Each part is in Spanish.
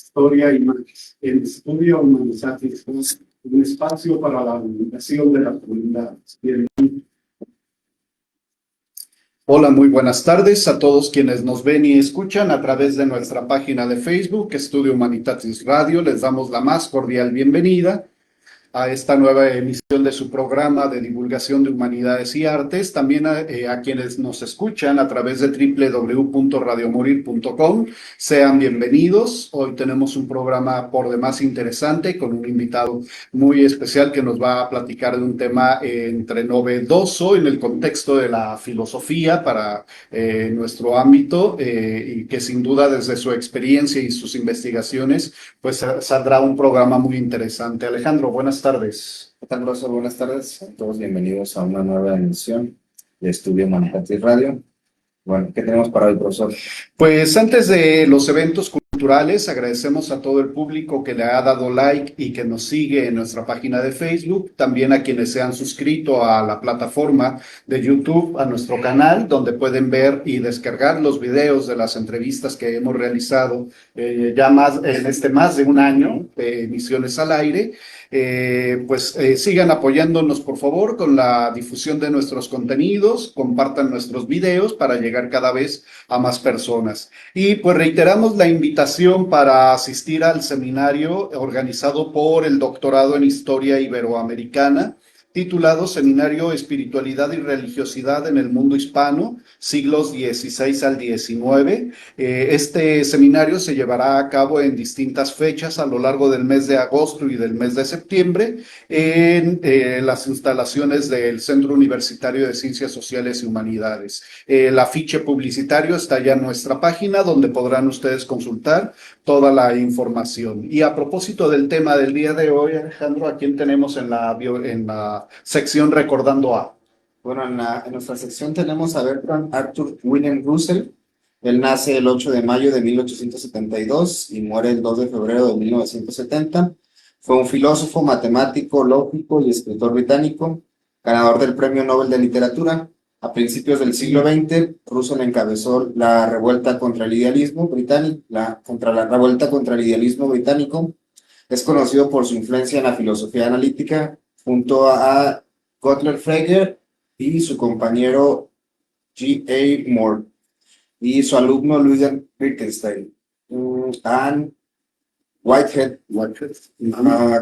Historia y más. El estudio Humanizatis, un espacio para la divulgación de las comunidades. Hola, muy buenas tardes a todos quienes nos ven y escuchan a través de nuestra página de Facebook, Estudio Humanitatis Radio. Les damos la más cordial bienvenida a esta nueva emisión de su programa de divulgación de humanidades y artes, también a quienes nos escuchan a través de www.radiomorir.com. Sean bienvenidos. Hoy tenemos un programa por demás interesante con un invitado muy especial que nos va a platicar de un tema entre novedoso en el contexto de la filosofía para nuestro ámbito y que sin duda desde su experiencia y sus investigaciones pues saldrá un programa muy interesante. Alejandro, buenas tardes. ¿Qué tal, profesor? Buenas tardes a todos. Bienvenidos a una nueva emisión de Estudio Humanitatis Radio. Bueno, ¿qué tenemos para hoy, profesor? Pues antes de los eventos culturales, agradecemos a todo el público que le ha dado like y que nos sigue en nuestra página de Facebook, también a quienes se han suscrito a la plataforma de YouTube, a nuestro canal, donde pueden ver y descargar los videos de las entrevistas que hemos realizado ya más de un año de emisiones al aire. Sigan apoyándonos por favor con la difusión de nuestros contenidos, compartan nuestros videos para llegar cada vez a más personas. Y pues reiteramos la invitación para asistir al seminario organizado por el Doctorado en Historia Iberoamericana, titulado Seminario Espiritualidad y Religiosidad en el Mundo Hispano, siglos XVI al XIX. Este seminario se llevará a cabo en distintas fechas a lo largo del mes de agosto y del mes de septiembre en las instalaciones del Centro Universitario de Ciencias Sociales y Humanidades. El afiche publicitario está ya en nuestra página, donde podrán ustedes consultar toda la información. Y a propósito del tema del día de hoy, Alejandro, ¿a quién tenemos en la sección Recordando a? Bueno, en nuestra sección tenemos a Bertrand Arthur William Russell. Él nace el 8 de mayo de 1872 y muere el 2 de febrero de 1970. Fue un filósofo, matemático, lógico y escritor británico, ganador del Premio Nobel de Literatura. A principios del siglo XX, Russell encabezó la revuelta contra el idealismo británico, Es conocido por su influencia en la filosofía analítica, junto a Gottlob Frege y su compañero G. A. Moore, y su alumno William Wittgenstein. Anne Whitehead,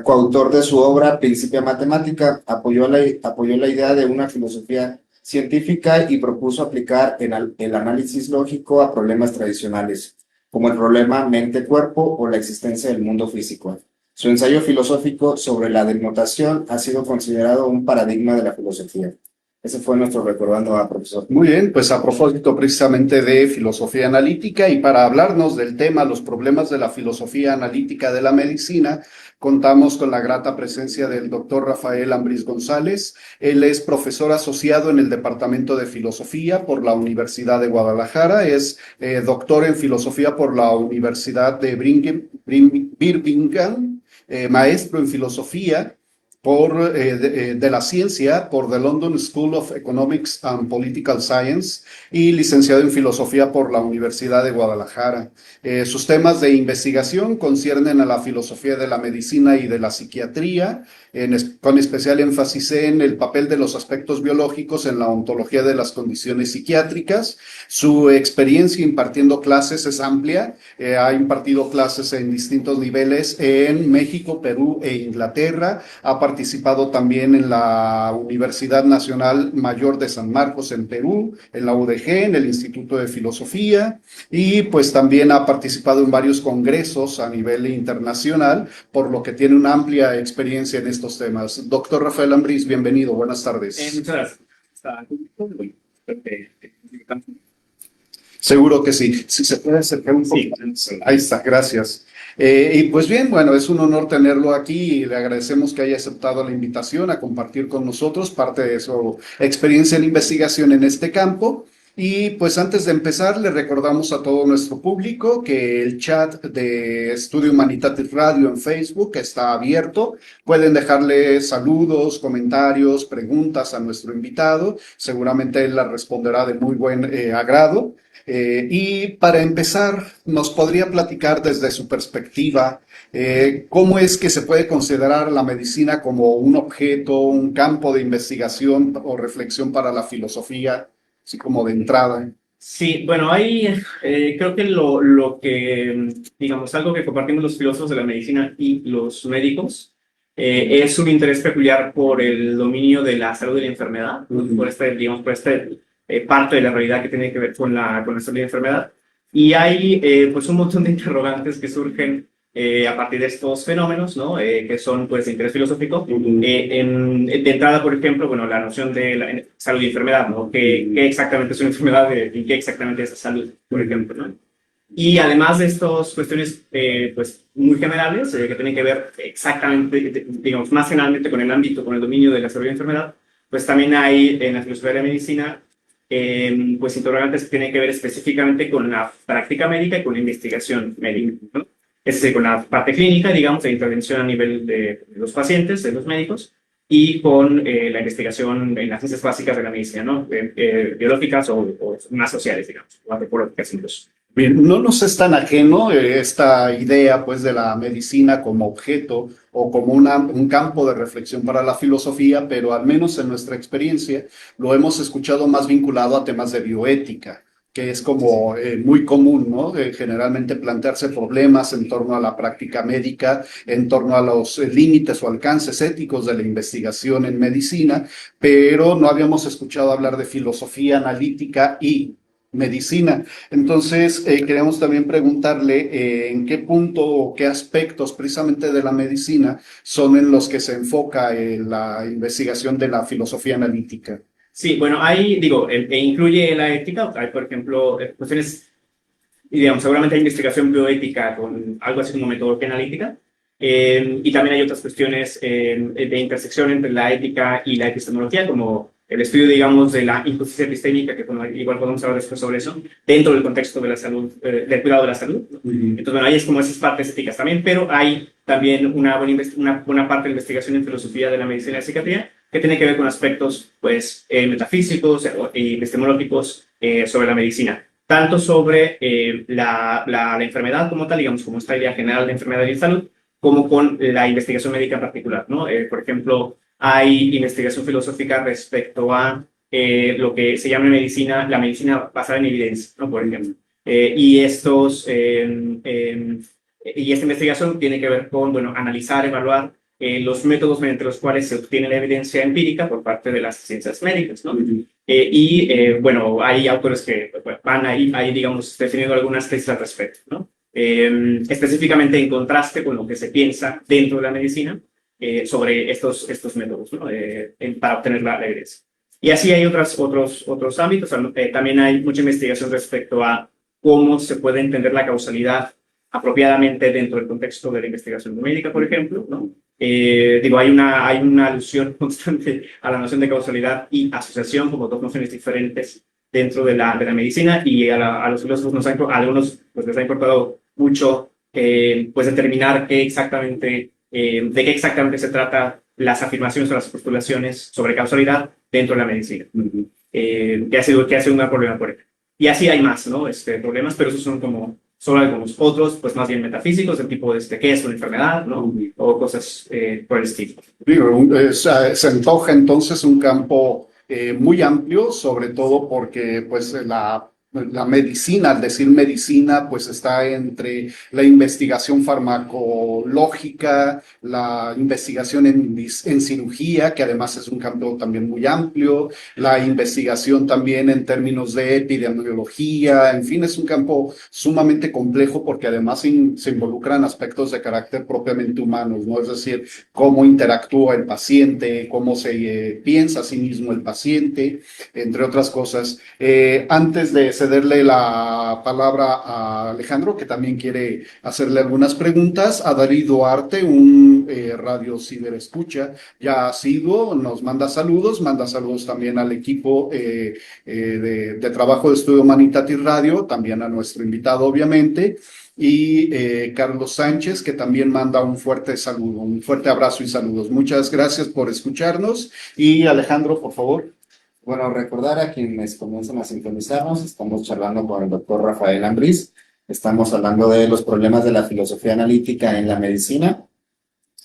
coautor de su obra Principia Mathematica, apoyó la idea de una filosofía científica y propuso aplicar el análisis lógico a problemas tradicionales, como el problema mente-cuerpo o la existencia del mundo físico. Su ensayo filosófico sobre la denotación ha sido considerado un paradigma de la filosofía. Ese fue nuestro Recordando a, profesor. Muy bien, pues a propósito precisamente de filosofía analítica y para hablarnos del tema, los problemas de la filosofía analítica de la medicina, contamos con la grata presencia del doctor Rafael Ambriz González. Él es profesor asociado en el Departamento de Filosofía por la Universidad de Guadalajara, es doctor en filosofía por la Universidad de Birmingham, maestro en filosofía de la ciencia por the London School of Economics and Political Science y licenciado en filosofía por la Universidad de Guadalajara. Sus temas de investigación conciernen a la filosofía de la medicina y de la psiquiatría, con especial énfasis en el papel de los aspectos biológicos en la ontología de las condiciones psiquiátricas. Su experiencia impartiendo clases es amplia, ha impartido clases en distintos niveles en México, Perú e Inglaterra, ha participado también en la Universidad Nacional Mayor de San Marcos en Perú, en la UDG, en el Instituto de Filosofía, y pues también ha participado en varios congresos a nivel internacional, por lo que tiene una amplia experiencia en estos temas. Doctor Rafael Ambriz, bienvenido, buenas tardes. Muchas gracias. Seguro que sí. Si se puede acercar un poco. Sí. Ahí está, gracias. Y pues bien, bueno, es un honor tenerlo aquí y le agradecemos que haya aceptado la invitación a compartir con nosotros parte de su experiencia en investigación en este campo. Y pues antes de empezar, le recordamos a todo nuestro público que el chat de Estudio Humanitatis Radio en Facebook está abierto. Pueden dejarle saludos, comentarios, preguntas a nuestro invitado. Seguramente él las responderá de muy buen agrado. Y para empezar, ¿nos podría platicar desde su perspectiva cómo es que se puede considerar la medicina como un objeto, un campo de investigación o reflexión para la filosofía, así como de entrada? Sí, bueno, hay, creo que lo que, digamos, algo que compartimos los filósofos de la medicina y los médicos es un interés peculiar por el dominio de la salud y la enfermedad, por este, digamos, por este parte de la realidad que tiene que ver con la salud y la enfermedad. Y hay, pues, un montón de interrogantes que surgen a partir de estos fenómenos, ¿no? Que son, pues, de interés filosófico. De entrada, por ejemplo, bueno, la noción de salud y enfermedad, ¿no? ¿Qué exactamente es una enfermedad y qué exactamente es salud, por ejemplo, ¿no? Y además de estas cuestiones, pues, muy generales, que tienen que ver exactamente, digamos, más generalmente con el ámbito, con el dominio de la salud y enfermedad, pues también hay en la filosofía de la medicina, pues, interrogantes que tienen que ver específicamente con la práctica médica y con la investigación médica, ¿no? Es decir, con la parte clínica, digamos, de intervención a nivel de los pacientes, de los médicos, y con la investigación en las ciencias básicas de la medicina, ¿no? Biológicas o más sociales, digamos, o antropológicas incluso. Bien, no nos es tan ajeno esta idea pues de la medicina como objeto o como un campo de reflexión para la filosofía, pero al menos en nuestra experiencia lo hemos escuchado más vinculado a temas de bioética, que es como muy común, ¿no? Generalmente plantearse problemas en torno a la práctica médica, en torno a los límites o alcances éticos de la investigación en medicina, pero no habíamos escuchado hablar de filosofía analítica y medicina. Entonces, queremos también preguntarle en qué punto o qué aspectos precisamente de la medicina son en los que se enfoca la investigación de la filosofía analítica. Sí, bueno, hay, digo, incluye la ética, hay, por ejemplo, cuestiones, y digamos, seguramente hay investigación bioética con algo así como metodología analítica, y también hay otras cuestiones de intersección entre la ética y la epistemología, como el estudio, digamos, de la injusticia epistémica, que bueno, igual podemos hablar después sobre eso, dentro del contexto de la salud, del cuidado de la salud, ¿no? Entonces, bueno, ahí es como esas partes éticas también, pero hay también una buena parte de investigación en filosofía de la medicina y la psiquiatría, que tiene que ver con aspectos, pues, metafísicos y epistemológicos sobre la medicina. Tanto sobre la enfermedad como tal, digamos, como esta idea general de enfermedad y salud, como con la investigación médica en particular, ¿no? Por ejemplo, hay investigación filosófica respecto a lo que se llama en medicina, la medicina basada en evidencia, ¿no? Por ejemplo. Y y esta investigación tiene que ver con, bueno, analizar, evaluar los métodos mediante los cuales se obtiene la evidencia empírica por parte de las ciencias médicas, ¿no? Bueno, hay autores que van ahí, digamos, definiendo algunas tesis al respecto, ¿no? Específicamente en contraste con lo que se piensa dentro de la medicina sobre estos métodos, ¿no? Para obtener la evidencia. Y así hay otros ámbitos. También hay mucha investigación respecto a cómo se puede entender la causalidad apropiadamente dentro del contexto de la investigación médica, por ejemplo, ¿no? Digo, hay una alusión constante a la noción de causalidad y asociación como dos nociones diferentes dentro de la medicina, y a los filósofos a algunos pues, les ha importado mucho pues determinar de qué exactamente se trata las afirmaciones o las postulaciones sobre causalidad dentro de la medicina, que ha sido un gran problema por ello. Y así hay más, ¿no? Problemas, pero esos son como solo algunos. Otros, pues más bien metafísicos, del tipo de qué es una enfermedad, ¿no? O cosas por el estilo. Se antoja entonces un campo muy amplio, sobre todo porque pues la medicina, al decir medicina, pues está entre la investigación farmacológica, la investigación en cirugía, que además es un campo también muy amplio, la investigación también en términos de epidemiología, en fin, es un campo sumamente complejo porque además se involucran aspectos de carácter propiamente humanos, ¿no? Es decir, cómo interactúa el paciente, cómo se piensa a sí mismo el paciente, entre otras cosas. Antes de cederle la palabra a Alejandro, que también quiere hacerle algunas preguntas, a Darío Duarte, un radio ciberescucha ya asiduo, nos manda saludos también al equipo de trabajo de Estudio Humanitatis Radio, también a nuestro invitado, obviamente, y Carlos Sánchez, que también manda un fuerte saludo, un fuerte abrazo y saludos. Muchas gracias por escucharnos. Y Alejandro, por favor. Bueno, recordar a quienes comienzan a sintonizarnos, estamos charlando con el doctor Rafael Ambriz, estamos hablando de los problemas de la filosofía analítica en la medicina.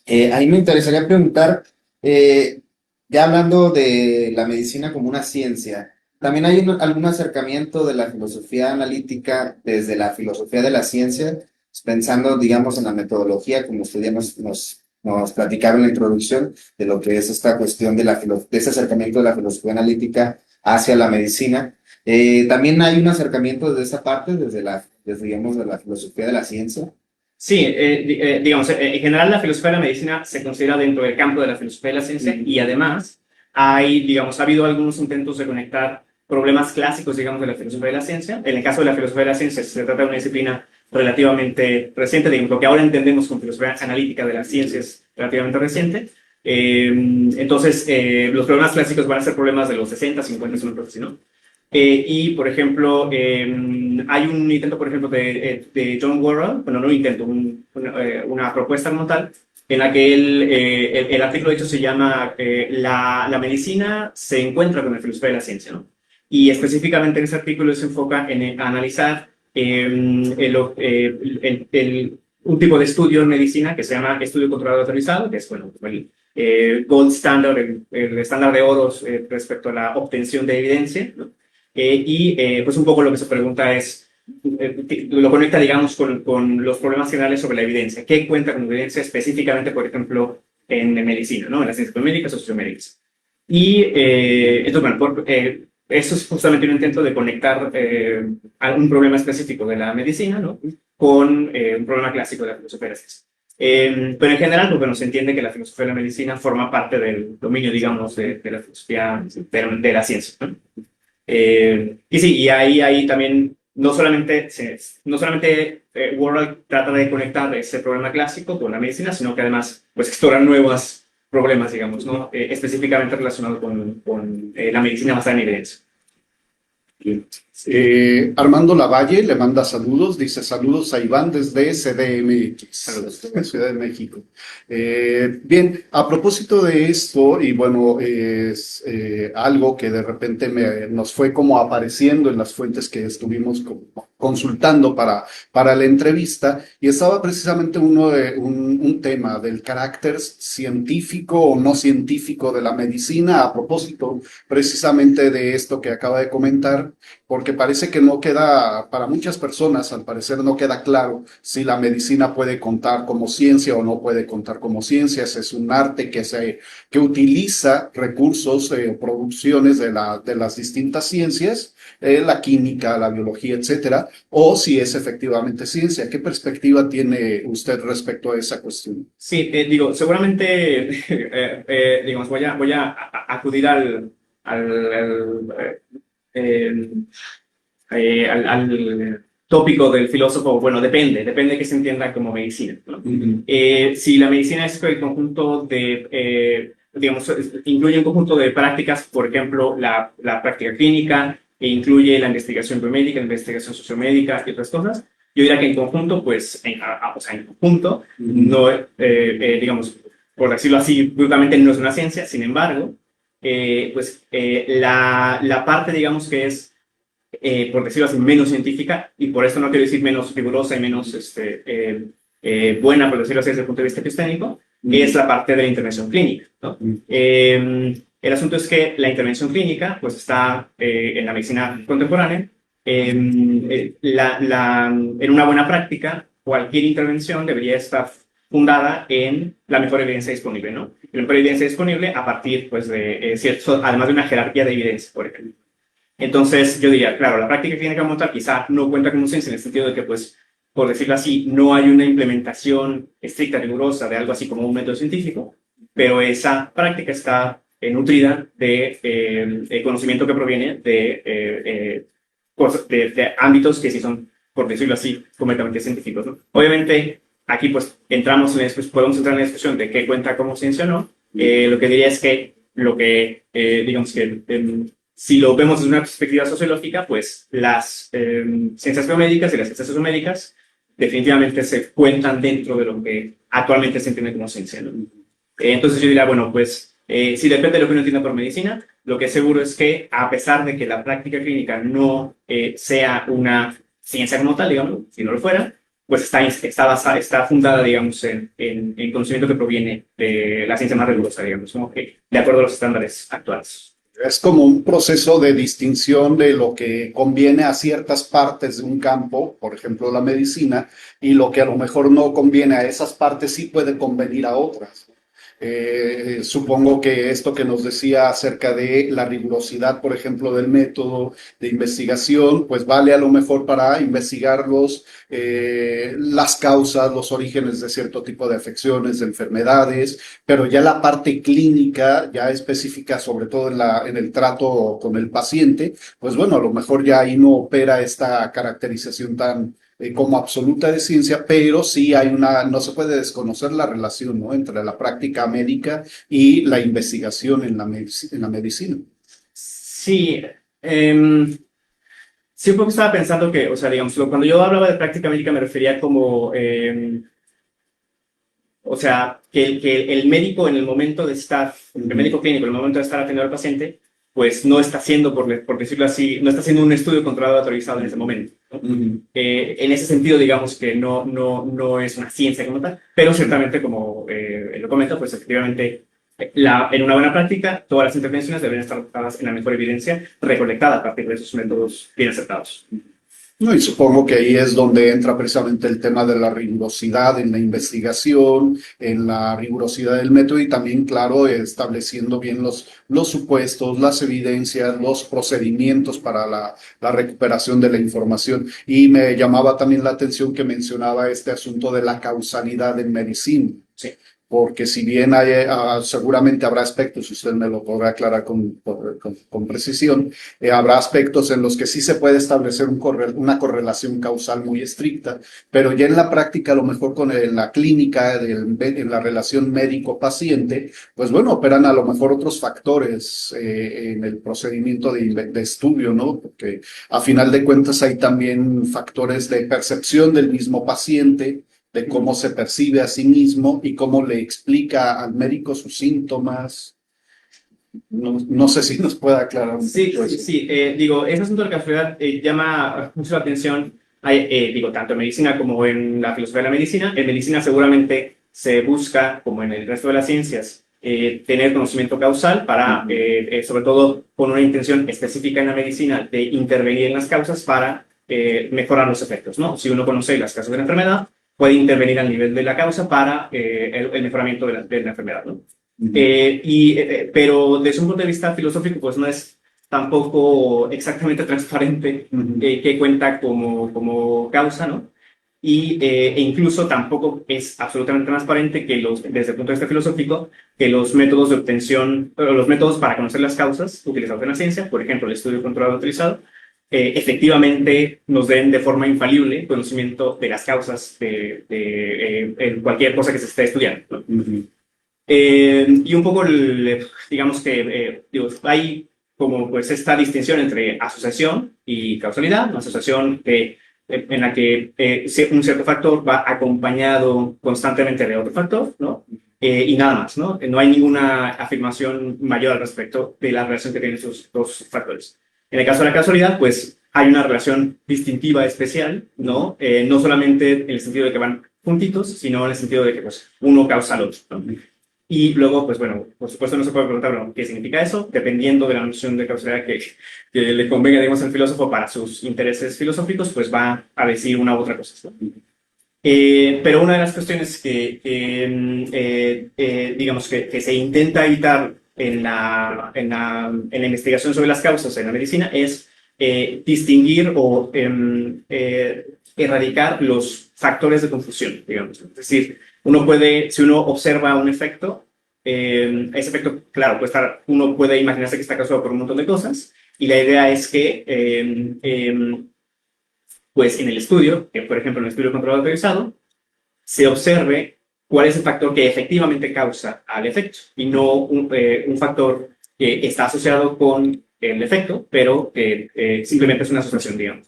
Ahí me interesaría preguntar, ya hablando de la medicina como una ciencia, ¿también hay algún acercamiento de la filosofía analítica desde la filosofía de la ciencia, pensando, digamos, en la metodología, como usted ya nos platicaba en la introducción, de lo que es esta cuestión de ese acercamiento de la filosofía analítica hacia la medicina? ¿También hay un acercamiento desde esa parte, digamos, de la filosofía de la ciencia? Sí, digamos, en general la filosofía de la medicina se considera dentro del campo de la filosofía de la ciencia y además digamos, ha habido algunos intentos de conectar problemas clásicos, digamos, de la filosofía de la ciencia. En el caso de la filosofía de la ciencia se trata de una disciplina relativamente reciente, digamos, lo que ahora entendemos como filosofía analítica de la ciencia es relativamente reciente. Entonces, los problemas clásicos van a ser problemas de los 60, 50, ¿no? Y, por ejemplo, hay un intento, por ejemplo, de John Worrall, bueno, no un intento, una propuesta como tal, en la que el artículo de hecho se llama la medicina se encuentra con la filosofía de la ciencia, ¿no? Y específicamente en ese artículo se enfoca en analizar un tipo de estudio en medicina que se llama estudio controlado autorizado, que es, bueno, el gold standard, el estándar de oro respecto a la obtención de evidencia, ¿no? Pues un poco lo que se pregunta es, lo conecta, digamos, con los problemas generales sobre la evidencia. ¿Qué cuenta con evidencia específicamente, por ejemplo, en medicina, ¿no? En las ciencias biomédicas o sociomédicas? Y entonces, bueno, eso es justamente un intento de conectar un problema específico de la medicina, ¿no? Con un problema clásico de la filosofía de la ciencia. Pero en general, pues, bueno, se entiende que la filosofía de la medicina forma parte del dominio, digamos, de la filosofía de la ciencia, ¿no? Y sí, y ahí también no solamente Worrall trata de conectar ese problema clásico con la medicina, sino que además pues explora nuevos problemas, digamos, ¿no? Específicamente relacionados con la medicina basada en evidencia. Armando Lavalle le manda saludos, dice saludos a Iván desde CDMX, Saludos. en Ciudad de México. Bien, a propósito de esto, y bueno, es algo que de repente nos fue como apareciendo en las fuentes que estuvimos consultando para la entrevista, y estaba precisamente un tema del carácter científico o no científico de la medicina, a propósito precisamente de esto que acaba de comentar, porque parece que no queda, para muchas personas, al parecer no queda claro si la medicina puede contar como ciencia o no puede contar como ciencia. Ese es un arte que utiliza recursos o producciones de las distintas ciencias, la química, la biología, etcétera, o si es efectivamente ciencia. ¿Qué perspectiva tiene usted respecto a esa cuestión? Sí, digo, seguramente, digamos, voy a acudir al tópico del filósofo. Bueno, depende de qué se entienda como medicina, ¿no? Si la medicina es el conjunto digamos, incluye un conjunto de prácticas, por ejemplo, la práctica clínica, e incluye la investigación biomédica, la investigación sociomédica y otras cosas, yo diría que en conjunto, pues, o sea, en conjunto, no, digamos, por decirlo así, brutamente no es una ciencia. Sin embargo, pues, la parte, digamos, que es por decirlo así, menos científica, y por esto no quiero decir menos rigurosa y menos buena, por decirlo así, desde el punto de vista epistémico, es la parte de la intervención clínica, ¿no? El asunto es que la intervención clínica pues está en la medicina contemporánea. En una buena práctica, cualquier intervención debería estar fundada en la mejor evidencia disponible, ¿no? La mejor evidencia disponible a partir, pues, de además de una jerarquía de evidencia, por ejemplo. Entonces, yo diría, claro, la práctica clínica como tal quizá no cuenta como ciencia en el sentido de que, pues, por decirlo así, no hay una implementación estricta, rigurosa de algo así como un método científico, pero esa práctica está nutrida de conocimiento que proviene de ámbitos que sí son, por decirlo así, completamente científicos, ¿no? Obviamente, aquí pues podemos entrar en la discusión de qué cuenta como ciencia o no. Lo que diría es que digamos que si lo vemos desde una perspectiva sociológica, pues las ciencias biomédicas y las ciencias sociomédicas definitivamente se cuentan dentro de lo que actualmente se entiende como ciencia, ¿no? Entonces yo diría, bueno, pues Si depende de lo que uno entienda por medicina, lo que es seguro es que, a pesar de que la práctica clínica no sea una ciencia como tal, digamos, si no lo fuera, pues está fundada, digamos, en conocimiento que proviene de la ciencia más rigurosa, digamos, ¿no? De acuerdo a los estándares actuales. Es como un proceso de distinción de lo que conviene a ciertas partes de un campo, por ejemplo la medicina, y lo que a lo mejor no conviene a esas partes sí puede convenir a otras. Supongo que esto que nos decía acerca de la rigurosidad, por ejemplo, del método de investigación, pues vale a lo mejor para investigar las causas, los orígenes de cierto tipo de afecciones, de enfermedades, pero ya la parte clínica, ya específica, sobre todo en el trato con el paciente, pues bueno, a lo mejor ya ahí no opera esta caracterización tan como absoluta de ciencia, pero sí no se puede desconocer la relación, ¿no?, entre la práctica médica y la investigación en la medicina. Sí, sí, un poco estaba pensando que, o sea, digamos, cuando yo hablaba de práctica médica me refería como, o sea, que el médico en el momento de estar, el médico clínico en el momento de estar atendiendo al paciente, pues no está haciendo, por decirlo así, no está haciendo un estudio controlado autorizado en ese momento, ¿no? En ese sentido, digamos que no es una ciencia como tal, pero ciertamente, como lo comento, pues efectivamente, en una buena práctica, todas las intervenciones deben estar basadas en la mejor evidencia recolectada a partir de esos métodos bien acertados. No, y supongo que ahí es donde entra precisamente el tema de la rigurosidad en la investigación, en la rigurosidad del método y también, claro, estableciendo bien los supuestos, las evidencias, los procedimientos para la recuperación de la información. Y me llamaba también la atención que mencionaba este asunto de la causalidad en medicina. Sí. Porque si bien seguramente habrá aspectos, usted me lo podrá aclarar con precisión, habrá aspectos en los que sí se puede establecer una correlación causal muy estricta, pero ya en la práctica, a lo mejor en la clínica, en la relación médico-paciente, pues bueno, operan a lo mejor otros factores en el procedimiento de estudio, ¿no? Porque a final de cuentas hay también factores de percepción del mismo paciente, de cómo se percibe a sí mismo y cómo le explica al médico sus síntomas. No sé si nos puede aclarar un poco eso. Sí, digo, ese asunto de la casualidad llama mucho la atención, digo, tanto en medicina como en la filosofía de la medicina. En medicina seguramente se busca, como en el resto de las ciencias, tener conocimiento causal para, sobre todo, con una intención específica en la medicina de intervenir en las causas para mejorar los efectos, ¿no? Si uno conoce las causas de la enfermedad, puede intervenir al nivel de la causa para el mejoramiento de la enfermedad, ¿no? Pero desde un punto de vista filosófico, pues no es tampoco exactamente transparente que cuenta como causa, ¿no? E incluso tampoco es absolutamente transparente que desde el punto de vista filosófico, que los métodos de obtención, los métodos para conocer las causas utilizados en la ciencia, por ejemplo, el estudio controlado utilizado, efectivamente nos den de forma infalible conocimiento de las causas en cualquier cosa que se esté estudiando, ¿no? Y un poco, digamos que hay como pues esta distinción entre asociación y causalidad, una asociación en la que un cierto factor va acompañado constantemente de otro factor, ¿no? Y nada más, ¿no? No hay ninguna afirmación mayor al respecto de la relación que tienen esos dos factores. En el caso de la causalidad, pues hay una relación distintiva especial, ¿no? No solamente en el sentido de que van juntitos, sino en el sentido de que pues, uno causa al otro, ¿no? Y luego, pues bueno, por supuesto no se puede preguntar, bueno, ¿qué significa eso? Dependiendo de la noción de causalidad que le convenga, digamos, al filósofo para sus intereses filosóficos, pues va a decir una u otra cosa, ¿no? Pero una de las cuestiones digamos, que se intenta evitar en la investigación sobre las causas en la medicina es distinguir o erradicar los factores de confusión, digamos. Es decir, si uno observa un efecto, ese efecto, claro, uno puede imaginarse que está causado por un montón de cosas, y la idea es que pues en el estudio, que por ejemplo en el estudio controlado autorizado, se observe cuál es el factor que efectivamente causa al efecto y no un factor que está asociado con el efecto, pero que simplemente es una asociación, digamos.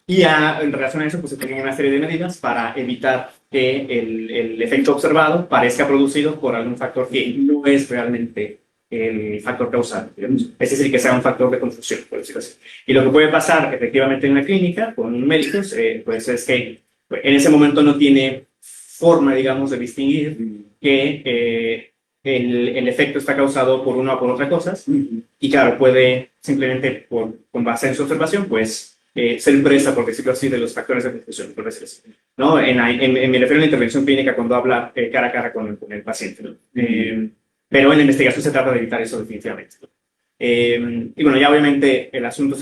Y en relación a eso, pues se tienen una serie de medidas para evitar que el efecto observado parezca producido por algún factor que no es realmente el factor causal, digamos. Es decir, que sea un factor de confusión, por decirlo así. Y lo que puede pasar efectivamente en una clínica con médicos, pues es que en ese momento no tiene forma, digamos, de distinguir que el efecto está causado por una o por otra cosa. Y claro, puede simplemente, con base en su observación, pues ser presa, por decirlo así, de los factores de confusión, por decirlo así, ¿no? Me refiero a la intervención clínica cuando habla cara a cara con el paciente, ¿no? Pero en la investigación se trata de evitar eso definitivamente, ¿no? Y bueno, ya obviamente el asunto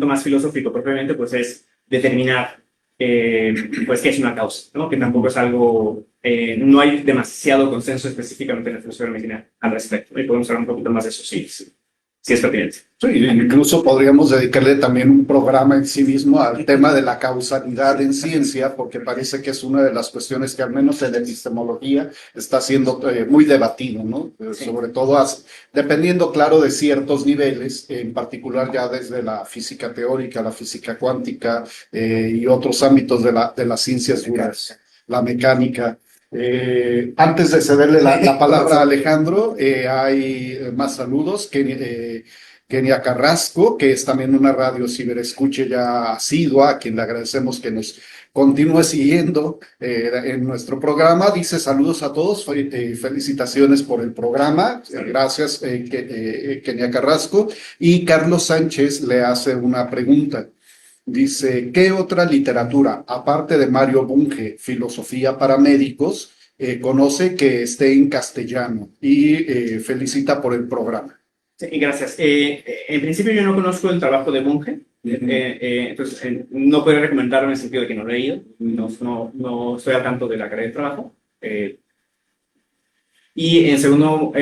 más filosófico propiamente, pues es determinar pues qué es una causa, ¿no? Que tampoco es algo, no hay demasiado consenso específicamente en la filosofía de la medicina al respecto, ¿no? Y podemos hablar un poquito más de eso, sí es pertinente. Sí, incluso podríamos dedicarle también un programa en sí mismo al tema de la causalidad en ciencia, porque parece que es una de las cuestiones que al menos en la epistemología está siendo muy debatido, ¿no? Sí. Sobre todo dependiendo, claro, de ciertos niveles, en particular ya desde la física teórica, la física cuántica y otros ámbitos de las ciencias duras, la mecánica. Antes de cederle la palabra a Alejandro, hay más saludos. Kenia Carrasco, que es también una radio ciberescuche ya asidua, a quien le agradecemos que nos continúe siguiendo en nuestro programa. Dice saludos a todos, felicitaciones por el programa. Gracias, Kenia Carrasco. Y Carlos Sánchez le hace una pregunta. Dice, ¿qué otra literatura, aparte de Mario Bunge, Filosofía para Médicos, conoce que esté en castellano? Y felicita por el programa. Sí, gracias. En principio yo no conozco el trabajo de Bunge, entonces no puedo recomendarlo en el sentido de que no lo he leído, no estoy al tanto de la carrera de trabajo. Y en segundo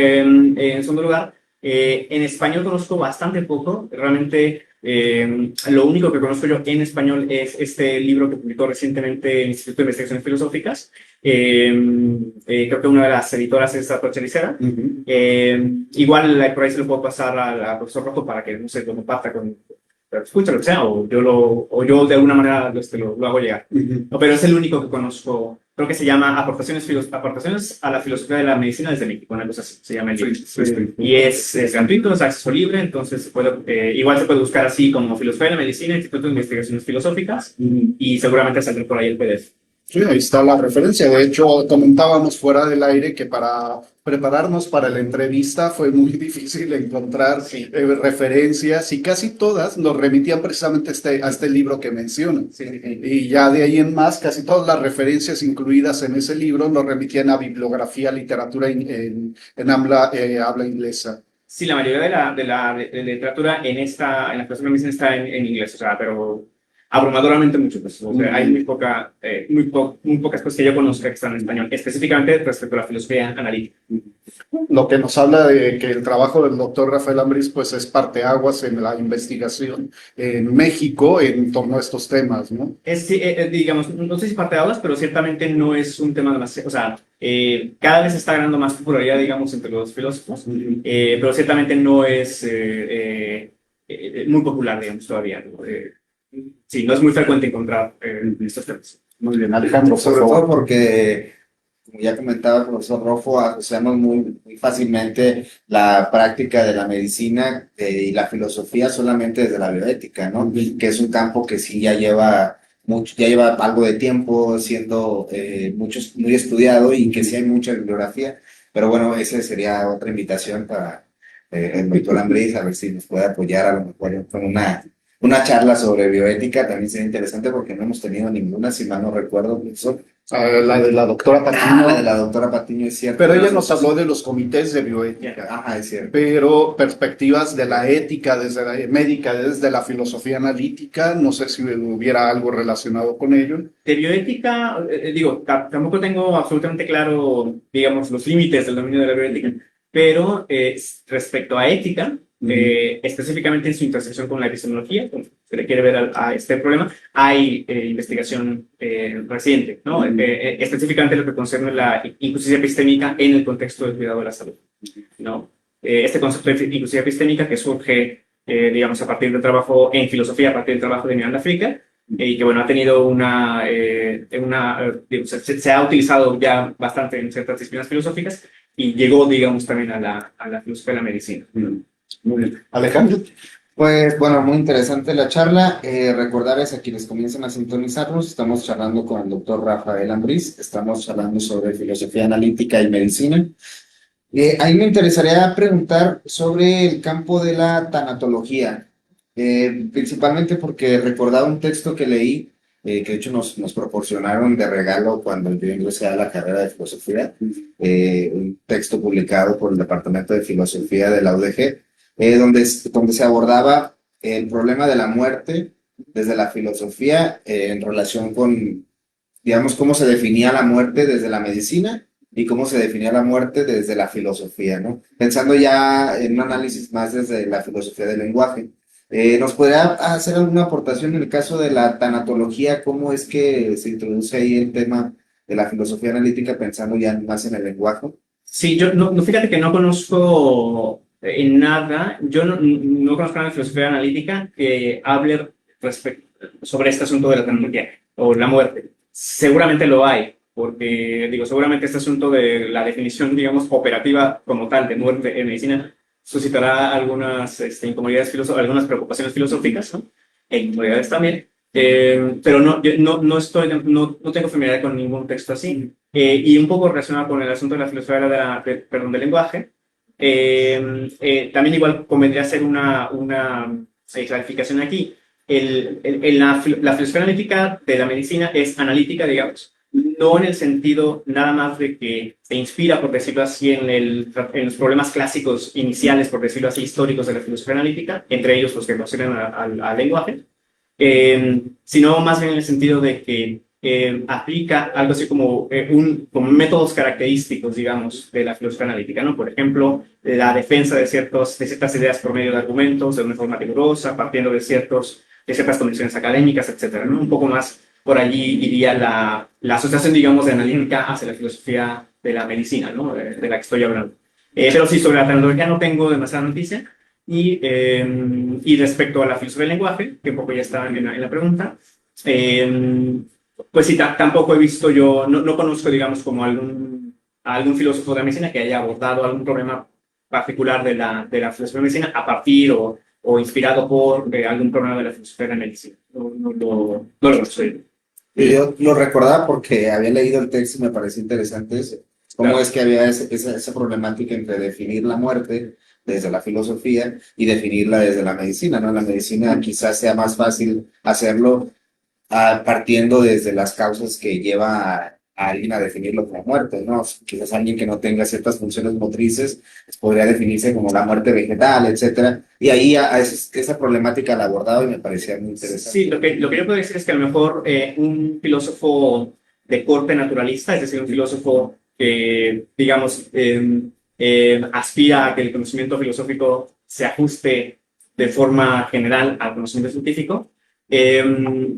lugar, en español conozco bastante poco. Realmente lo único que conozco yo en español es este libro que publicó recientemente el Instituto de Investigaciones Filosóficas. Creo que una de las editoras es Atocha Licera. Igual por ahí se lo puedo pasar al profesor Rojo para que, no sé, lo comparta con... escucha lo que sea, o yo de alguna manera lo hago llegar. No, pero es el único que conozco. Creo que se llama Aportaciones a la Filosofía de la Medicina desde México, una cosa así, se llama el libro. Y es gratuito, es acceso libre, entonces igual se puede buscar así como Filosofía de la Medicina, Instituto de Investigaciones Filosóficas, y seguramente saldrá por ahí el PDF. Sí, ahí está la referencia. De hecho, comentábamos fuera del aire que para prepararnos para la entrevista fue muy difícil encontrar referencias y casi todas nos remitían precisamente a este libro que mencionan. Sí. Y ya de ahí en más, casi todas las referencias incluidas en ese libro nos remitían a bibliografía, literatura en habla inglesa. Sí, la mayoría de la literatura en la filosofía de la medicina está en inglés, o sea, pero abrumadoramente mucho, pues. O sea, hay muy pocas cosas que yo conozca que están en español, específicamente respecto a la filosofía analítica. Lo que nos habla de que el trabajo del doctor Rafael Ambriz pues es parteaguas en la investigación en México en torno a estos temas, ¿no? Digamos, no sé si parteaguas, pero ciertamente no es un tema demasiado, o sea, cada vez está ganando más popularidad, digamos, entre los filósofos, pero ciertamente no es muy popular, digamos, todavía, ¿no? Sí, no es muy frecuente encontrar estos temas. Muy bien, Alejandro, sobre todo porque, como ya comentaba el profesor Rofo, asociamos muy fácilmente la práctica de la medicina y la filosofía solamente desde la bioética, ¿no? Que es un campo que sí ya lleva algo de tiempo siendo muy estudiado y que sí hay mucha bibliografía. Pero bueno, esa sería otra invitación para el doctor Ambriz, a ver si nos puede apoyar a lo mejor con una charla sobre bioética. También sería interesante porque no hemos tenido ninguna, si mal no recuerdo, profesor. La de la doctora Patiño. La de la doctora Patiño, es cierto. Pero ella nos habló de los comités de bioética. Ajá, es cierto. Pero perspectivas de la ética, desde la médica, desde la filosofía analítica, no sé si hubiera algo relacionado con ello. De bioética, digo, tampoco tengo absolutamente claro, digamos, los límites del dominio de la bioética, pero respecto a ética, específicamente en su intersección con la epistemología, como se le quiere ver a este problema, hay investigación reciente, ¿no? Específicamente lo que concierne la injusticia epistémica en el contexto del cuidado de la salud, ¿no? Este concepto de injusticia epistémica que surge, digamos, a partir del trabajo en filosofía, a partir del trabajo de Miranda Fricker, y que, bueno, ha tenido digamos, se ha utilizado ya bastante en ciertas disciplinas filosóficas y llegó, digamos, también a la filosofía de la medicina. Muy bien. Alejandro. Pues bueno, muy interesante la charla. Recordarles a quienes comienzan a sintonizarnos, estamos charlando con el doctor Rafael Ambriz, estamos charlando sobre filosofía analítica y medicina. Ahí me interesaría preguntar sobre el campo de la tanatología, principalmente porque recordaba un texto que leí, que de hecho nos proporcionaron de regalo cuando yo ingresé a la carrera de filosofía, un texto publicado por el Departamento de Filosofía de la UDG, donde se abordaba el problema de la muerte desde la filosofía, en relación con, digamos, cómo se definía la muerte desde la medicina y cómo se definía la muerte desde la filosofía, ¿no? Pensando ya en un análisis más desde la filosofía del lenguaje. ¿Nos podría hacer alguna aportación en el caso de la tanatología? ¿Cómo es que se introduce ahí el tema de la filosofía analítica pensando ya más en el lenguaje? Sí, yo fíjate que no conozco nada, yo no conozco nada de filosofía analítica que hable sobre este asunto de la tanatología o la muerte. Seguramente lo hay, porque digo, seguramente este asunto de la definición, digamos, operativa como tal de muerte en medicina suscitará algunas incomodidades algunas preocupaciones filosóficas, ¿no? E incomodidades también. Pero no tengo familiaridad con ningún texto así. Y un poco relacionado con el asunto de la filosofía perdón, del lenguaje, también igual convendría hacer una clarificación aquí. La filosofía analítica de la medicina es analítica, digamos, no en el sentido nada más de que se inspira, por decirlo así, en los problemas clásicos iniciales, por decirlo así, históricos de la filosofía analítica, entre ellos los que conocen al lenguaje, sino más bien en el sentido de que aplica algo así como, como métodos característicos, digamos, de la filosofía analítica, ¿no? Por ejemplo, la defensa de ciertas ideas por medio de argumentos, de una forma rigurosa, partiendo de ciertas condiciones académicas, etcétera, ¿no? Un poco más por allí iría la asociación, digamos, de analítica hacia la filosofía de la medicina, ¿no? De la que estoy hablando. Pero sí, sobre la tecnología no tengo demasiada noticia. Y respecto a la filosofía del lenguaje, que un poco ya estaba en la pregunta, pues sí, tampoco he visto yo, no conozco, digamos, como algún filósofo de la medicina que haya abordado algún problema particular de la filosofía de la medicina a partir o inspirado por algún problema de la filosofía de la medicina. No lo conozco. Yo lo recordaba porque había leído el texto y me pareció interesante eso. Cómo Claro. es que había esa problemática entre definir la muerte desde la filosofía y definirla desde la medicina, ¿no? En la medicina quizás sea más fácil hacerlo partiendo desde las causas que lleva a alguien a definirlo como muerte, ¿no? Quizás alguien que no tenga ciertas funciones motrices pues, podría definirse como la muerte vegetal, etcétera. Y ahí esa problemática la abordaba y me parecía muy interesante. Sí, lo que yo puedo decir es que a lo mejor un filósofo de corte naturalista, es decir, un filósofo que, digamos, aspira a que el conocimiento filosófico se ajuste de forma general al conocimiento científico,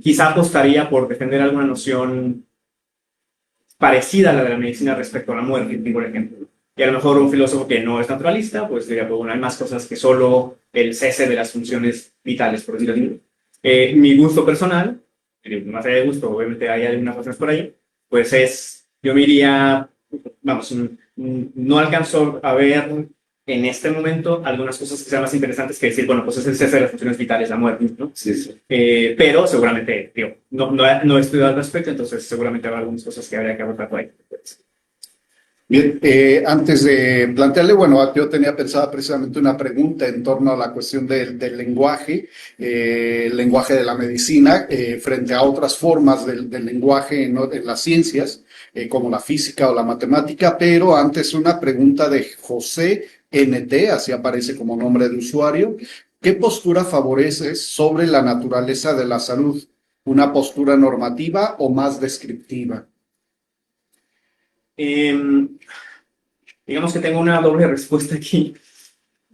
quizá apostaría por defender alguna noción parecida a la de la medicina respecto a la muerte, por ejemplo. Y a lo mejor un filósofo que no es naturalista, pues diría, pues bueno, hay más cosas que solo el cese de las funciones vitales, por decirlo así. Mi gusto personal, más allá de gusto, obviamente hay algunas razones por ahí, pues yo me iría, vamos, no alcanzo a ver en este momento algunas cosas que sean más interesantes que decir, bueno, pues es el cese de las funciones vitales, la muerte, ¿no? Sí, sí. Pero seguramente, digo, no he estudiado al respecto, entonces seguramente habrá algunas cosas que habría que abordar por ahí. Bien, antes de plantearle, bueno, yo tenía pensada precisamente una pregunta en torno a la cuestión del lenguaje, el lenguaje de la medicina, frente a otras formas del lenguaje en las ciencias, como la física o la matemática, pero antes una pregunta de José NT, así aparece como nombre de usuario. ¿Qué postura favoreces sobre la naturaleza de la salud? ¿Una postura normativa o más descriptiva? Digamos que tengo una doble respuesta aquí.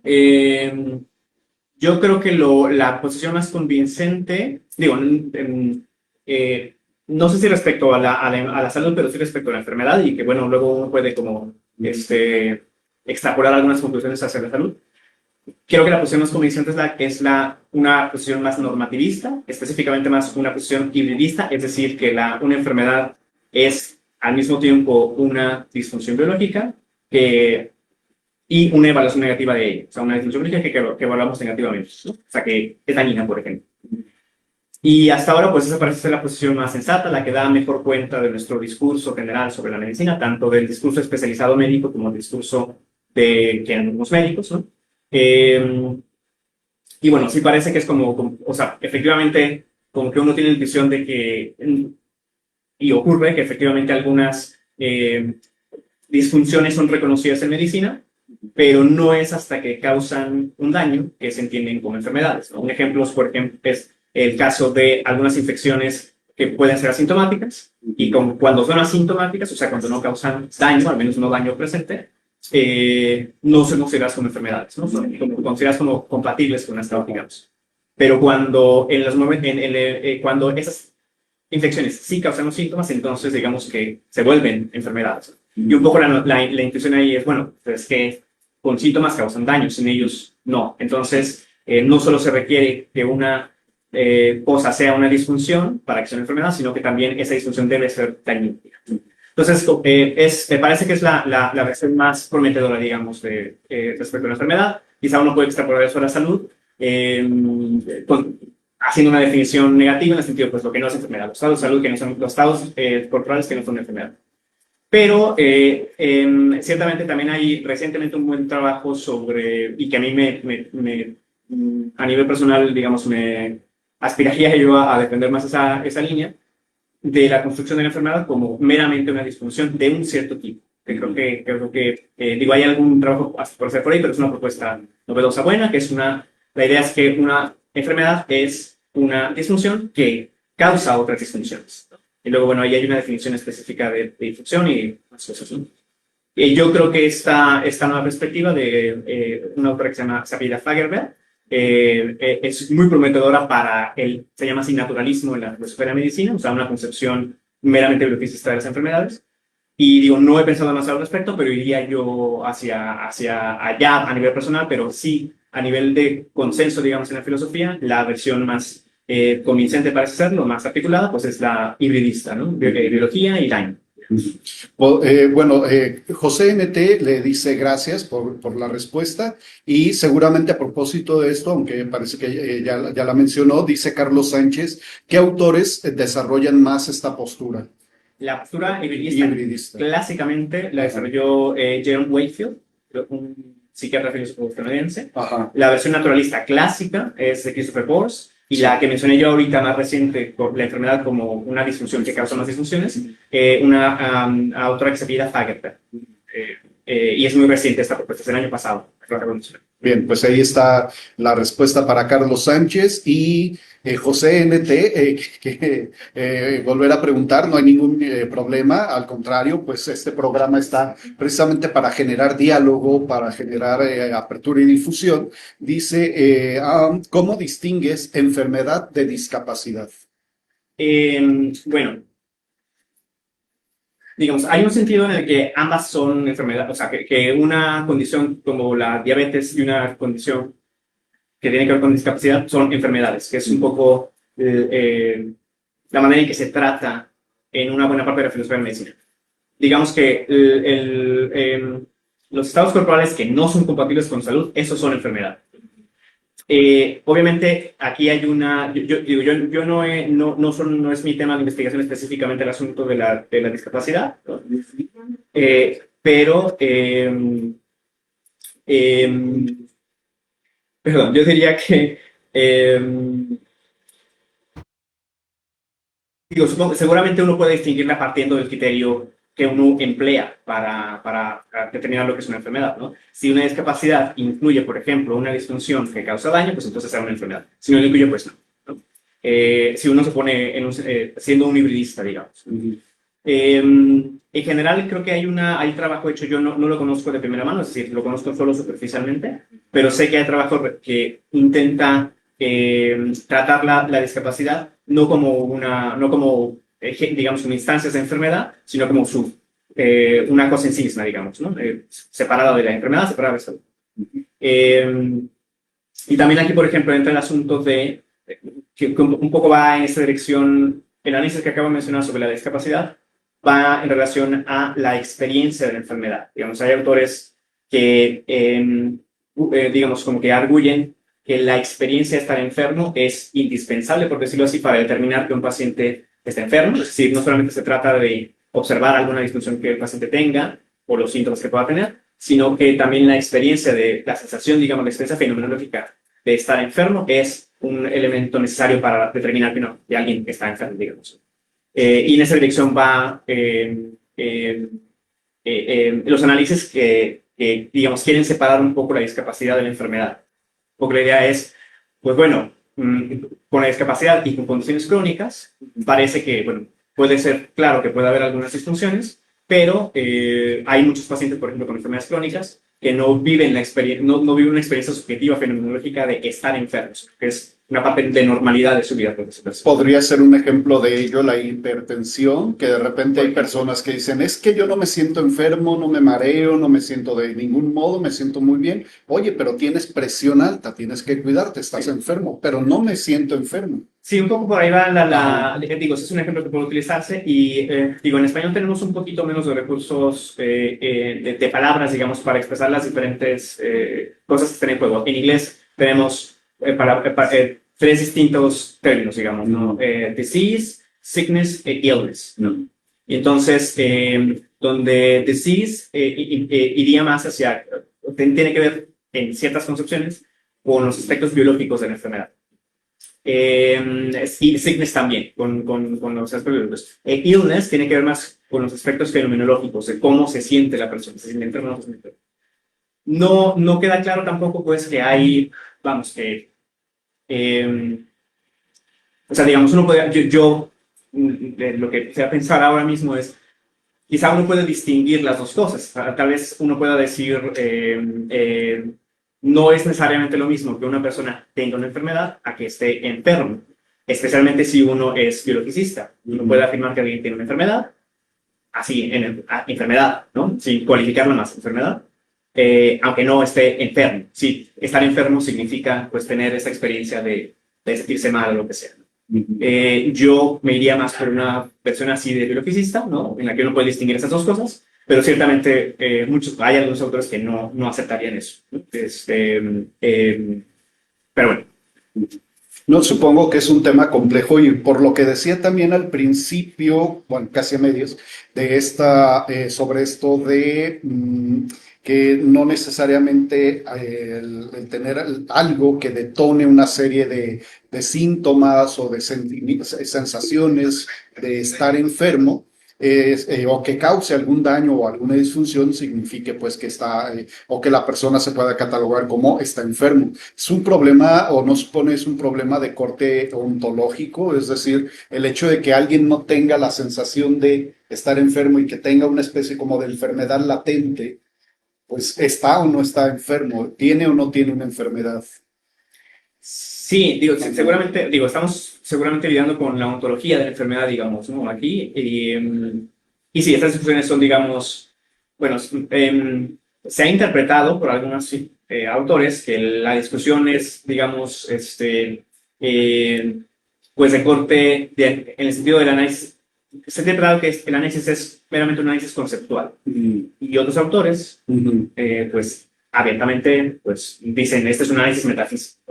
Yo creo que la posición más convincente, digo, no sé si respecto a la salud, pero sí respecto a la enfermedad y que, bueno, luego uno puede como extrapolar algunas conclusiones hacia la salud. creo que la posición más convincente una posición más normativista, específicamente más una posición hibridista, es decir, que una enfermedad es al mismo tiempo una disfunción biológica y una evaluación negativa de ella. O sea, una disfunción biológica que evaluamos negativamente, ¿no? O sea, que es dañina, por ejemplo. Y hasta ahora, pues esa parece ser la posición más sensata, la que da mejor cuenta de nuestro discurso general sobre la medicina, tanto del discurso especializado médico como del discurso que tenemos médicos, ¿no? Y bueno, sí parece que es o sea, efectivamente, como que uno tiene la intuición de que, y ocurre que efectivamente algunas disfunciones son reconocidas en medicina, pero no es hasta que causan un daño que se entienden como enfermedades, ¿no? Un ejemplo, por ejemplo, es el caso de algunas infecciones que pueden ser asintomáticas, y cuando son asintomáticas, o sea, cuando no causan daño, al menos no daño presente, no se consideran como enfermedades, ¿no? Son consideradas como compatibles con esta, digamos. Pero cuando, cuando esas infecciones sí causan los síntomas, entonces digamos que se vuelven enfermedades. Y un poco la intuición ahí es, bueno, es que con síntomas causan daño, sin ellos no. Entonces, no solo se requiere que una cosa sea una disfunción para que sea una enfermedad, sino que también esa disfunción debe ser dañina. Entonces, me parece que es la versión más prometedora, digamos, respecto a la enfermedad. Quizá uno puede extrapolar eso a la salud, haciendo una definición negativa en el sentido, pues, lo que no es enfermedad, los estados de salud que no son, los estados corporales que no son enfermedad. Pero ciertamente también hay recientemente un buen trabajo y que a mí a nivel personal, digamos, me aspiraría yo a defender más esa línea, de la construcción de la enfermedad como meramente una disfunción de un cierto tipo. Que creo que digo, hay algún trabajo por hacer por ahí, pero es una propuesta novedosa buena, que es la idea es que una enfermedad es una disfunción que causa otras disfunciones, ¿no? Y luego, bueno, ahí hay una definición específica de disfunción y más cosas, ¿no? Yo creo que esta nueva perspectiva de una autora que se apellida Fagerberg, es muy prometedora se llama así naturalismo en la filosofía de la medicina, o sea, una concepción meramente biologicista de las enfermedades. Y digo, no he pensado demasiado al respecto, pero iría yo hacia allá a nivel personal, pero sí a nivel de consenso, digamos, en la filosofía, la versión más convincente parece ser, lo más articulada, pues es la hibridista, ¿no? Biología y daño. Bueno, José NT le dice gracias por la respuesta y seguramente a propósito de esto, aunque parece que ya la mencionó, dice Carlos Sánchez, ¿qué autores desarrollan más esta postura? La postura hibridista. Clásicamente la desarrolló Jerome Wakefield, un psiquiatra filósofo estadounidense. Ajá. La versión naturalista clásica es de Christopher Bors. Y la que mencioné yo ahorita, más reciente, por la enfermedad como una disfunción que causa más disfunciones, una autora que se apellida Fagerberg. Y es muy reciente esta propuesta, es del año pasado. Bien, pues ahí está la respuesta para Carlos Sánchez y José NT, volver a preguntar, no hay ningún problema, al contrario, pues este programa está precisamente para generar diálogo, para generar apertura y difusión. Dice, ¿cómo distingues enfermedad de discapacidad? Bueno, digamos, hay un sentido en el que ambas son enfermedades, o sea, que una condición como la diabetes y una condición que tiene que ver con discapacidad son enfermedades, que es un poco la manera en que se trata en una buena parte de la filosofía de la medicina. Digamos que los estados corporales que no son compatibles con salud, esos son enfermedades. Obviamente aquí hay yo no es mi tema de investigación específicamente el asunto de la discapacidad, ¿no? Perdón, yo diría que supongo que seguramente uno puede distinguirla partiendo del criterio que uno emplea para determinar lo que es una enfermedad, ¿no? Si una discapacidad incluye, por ejemplo, una disfunción que causa daño, pues entonces será una enfermedad. Si no lo incluye, pues no, ¿no? Si uno se pone siendo un hibridista, digamos. En general, creo que hay trabajo hecho, yo no lo conozco de primera mano, es decir, lo conozco solo superficialmente, pero sé que hay trabajo que intenta tratar la discapacidad no como digamos, como instancias de enfermedad, sino como una cosa en sí misma, digamos, ¿no? Separada de la enfermedad, separada de la salud. Y también aquí, por ejemplo, entra el asunto de, que un poco va en esta dirección, el análisis que acabo de mencionar sobre la discapacidad, va en relación a la experiencia de la enfermedad. Digamos, hay autores que, digamos, como que arguyen que la experiencia de estar enfermo es indispensable, por decirlo así, para determinar que un paciente está enfermo. Es decir, no solamente se trata de observar alguna disfunción que el paciente tenga o los síntomas que pueda tener, sino que también la experiencia de la sensación, digamos, la experiencia fenomenológica de estar enfermo es un elemento necesario para determinar que no, de alguien que está enfermo, digamos. Y en esa dirección va los análisis que, digamos, quieren separar un poco la discapacidad de la enfermedad. Porque la idea es, pues bueno, con la discapacidad y con condiciones crónicas, parece que, bueno, puede ser claro que puede haber algunas disfunciones, pero hay muchos pacientes, por ejemplo, con enfermedades crónicas, que no viven no viven una experiencia subjetiva fenomenológica de estar enfermos, que es una parte de normalidad de su vida. Podría ser un ejemplo de ello la hipertensión, que de repente hay personas que dicen, es que yo no me siento enfermo, no me mareo, no me siento de ningún modo, me siento muy bien. Oye, pero tienes presión alta, tienes que cuidarte, estás enfermo, pero no me siento enfermo. Sí, un poco por ahí va digo, ese es un ejemplo que puede utilizarse y digo, en español tenemos un poquito menos de recursos de palabras, digamos, para expresar las diferentes cosas que están en juego. En inglés tenemos tres distintos términos, digamos, ¿no? Disease, sickness e illness, ¿no? Y entonces, donde disease iría más hacia, tiene que ver en ciertas concepciones con los aspectos biológicos de la enfermedad. Y sickness también, con los aspectos biológicos. Illness tiene que ver más con los aspectos fenomenológicos, de cómo se siente la persona, se siente enferma o no se siente enferma. No queda claro tampoco, pues, que hay, vamos, que o sea, digamos, uno puede, lo que empecé a pensar ahora mismo es, quizá uno puede distinguir las dos cosas. Tal vez uno pueda decir, no es necesariamente lo mismo que una persona tenga una enfermedad a que esté enfermo, especialmente si uno es biologicista. Uno puede afirmar que alguien tiene una enfermedad, así, enfermedad, ¿no? Sin cualificarla más, enfermedad. Aunque no esté enfermo. Sí, estar enfermo significa, pues, tener esa experiencia de sentirse mal o lo que sea. Yo me iría más por una versión así de biologicista, ¿no? En la que uno puede distinguir esas dos cosas, pero ciertamente hay algunos autores que no aceptarían eso, ¿no? Pero bueno. No, supongo que es un tema complejo y por lo que decía también al principio, bueno, casi a medios, de sobre esto de que no necesariamente el tener algo que detone una serie de síntomas o de sensaciones de estar enfermo, o que cause algún daño o alguna disfunción, signifique pues que está, o que la persona se pueda catalogar como está enfermo. Es un problema, o no supone, es un problema de corte ontológico, es decir, el hecho de que alguien no tenga la sensación de estar enfermo y que tenga una especie como de enfermedad latente, pues está o no está enfermo, tiene o no tiene una enfermedad. Sí, digo, seguramente, digo, estamos seguramente lidiando con la ontología de la enfermedad, digamos, ¿no? Aquí, y sí, estas discusiones son, digamos, bueno, se ha interpretado por algunos autores que la discusión es, digamos, pues de corte, en el sentido del análisis, se ha interpretado que el análisis es meramente un análisis conceptual. Y otros autores, pues, abiertamente, pues, dicen, este es un análisis metafísico.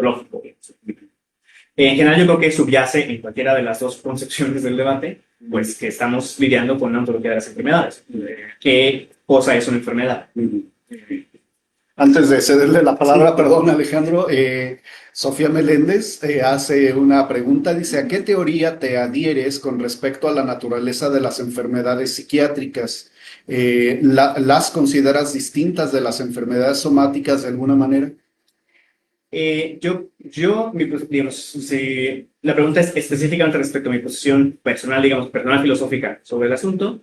En general, yo creo que subyace en cualquiera de las dos concepciones del debate, pues que estamos lidiando con la ontología de las enfermedades. ¿Qué cosa es una enfermedad? Antes de cederle la palabra, perdón, Alejandro, Sofía Meléndez hace una pregunta, dice, ¿a qué teoría te adhieres con respecto a la naturaleza de las enfermedades psiquiátricas? ¿Las consideras distintas de las enfermedades somáticas de alguna manera? Digamos, si la pregunta es específicamente respecto a mi posición personal, digamos, personal filosófica sobre el asunto,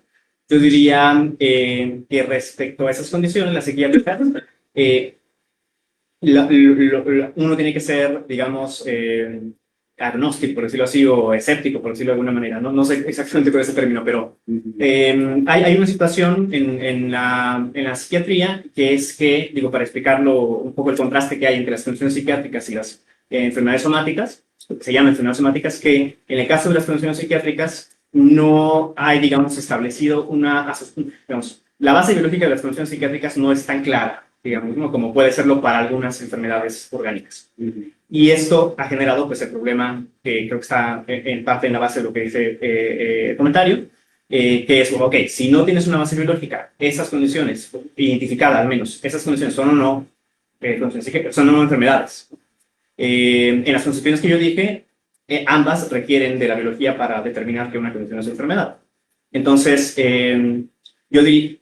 yo diría que respecto a esas condiciones, la psiquiátrica, uno tiene que ser, digamos, agnóstico, por decirlo así, o escéptico, por decirlo de alguna manera. No sé exactamente cuál es el término, pero hay una situación en la psiquiatría que es que, digo, para explicarlo un poco el contraste que hay entre las condiciones psiquiátricas y las enfermedades somáticas, lo que se llaman enfermedades somáticas, que en el caso de las condiciones psiquiátricas no hay, digamos, establecido digamos, la base biológica de las condiciones psiquiátricas no es tan clara, digamos, ¿no? Como puede serlo para algunas enfermedades orgánicas. Y esto ha generado pues, el problema que creo que está en parte en la base de lo que dice el comentario, que es, ok, si no tienes una base biológica, esas condiciones, identificada al menos, esas condiciones son o no, son o no enfermedades. En las concepciones que yo dije, ambas requieren de la biología para determinar que una condición es enfermedad. Entonces, yo diría,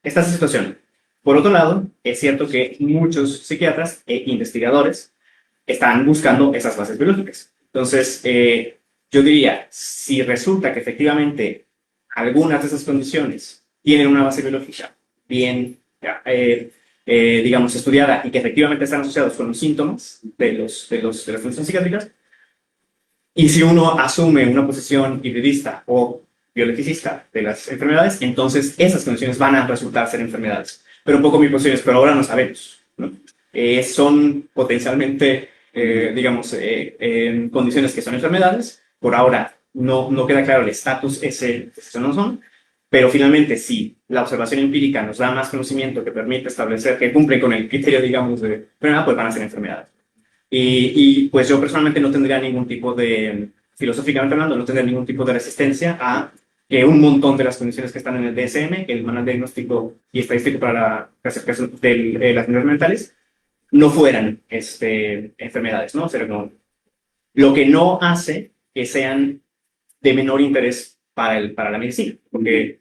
esta es la situación. Por otro lado, es cierto que muchos psiquiatras e investigadores están buscando esas bases biológicas. Entonces, yo diría, si resulta que efectivamente algunas de esas condiciones tienen una base biológica bien, digamos, estudiada y que efectivamente están asociados con los síntomas de las condiciones psiquiátricas, y si uno asume una posición hibridista o biologicista de las enfermedades, entonces esas condiciones van a resultar ser enfermedades. Pero un poco mi posición es, pero ahora no sabemos, ¿no? Son potencialmente, digamos, condiciones que son enfermedades. Por ahora no queda claro el estatus, ese no son. Pero finalmente, si la observación empírica nos da más conocimiento que permite establecer que cumple con el criterio, digamos, de enfermedad, pues van a ser enfermedades. Y pues yo personalmente no tendría ningún tipo de, filosóficamente hablando, no tendría ningún tipo de resistencia a que un montón de las condiciones que están en el DSM, el Manual Diagnóstico y Estadístico para la Clasificación de las Enfermedades Mentales, no fueran enfermedades, ¿no? O sea, no, lo que no hace que sean de menor interés para la medicina, porque